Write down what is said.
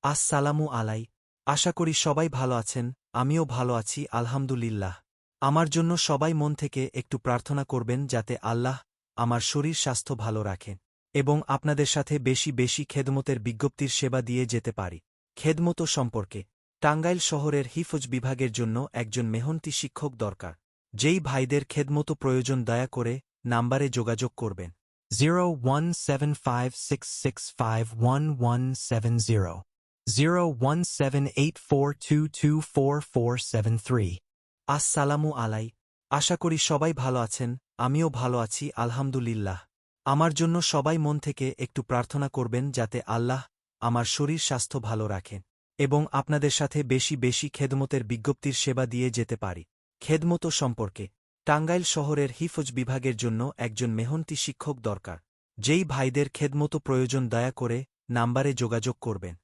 আসসালামু আলাই। আশা করি সবাই ভালো আছেন, আমিও ভালো আছি আলহামদুলিল্লাহ। আমার জন্য সবাই মন থেকে একটু প্রার্থনা করবেন যাতে আল্লাহ আমার শরীর স্বাস্থ্য ভালো রাখেন এবং আপনাদের সাথে বেশি বেশি খেদমতের বিজ্ঞপ্তির সেবা দিয়ে যেতে পারি। খেদমত সম্পর্কে টাঙ্গাইল শহরের হিফজ বিভাগের জন্য একজন মেহনতি শিক্ষক দরকার। যেই ভাইদের খেদমতো প্রয়োজন দয়া করে নাম্বারে যোগাযোগ করবেন 017566511170 017842244473। আসসালামু আলাই। আশা করি সবাই ভালো আছেন, আমিও ভালো আছি আলহামদুলিল্লাহ। আমার জন্য সবাই মন থেকে একটু প্রার্থনা করবেন যাতে আল্লাহ আমার শরীর স্বাস্থ্য ভালো রাখেন এবং আপনাদের সাথে বেশি বেশি খেদমতের বিজ্ঞপ্তির সেবা দিয়ে যেতে পারি। খেদমত সম্পর্কে টাঙ্গাইল শহরের হিফজ বিভাগের জন্য একজন মেহনতি শিক্ষক দরকার। যেই ভাইদের খেদমতো প্রয়োজন দয়া করে নাম্বারে যোগাযোগ করবেন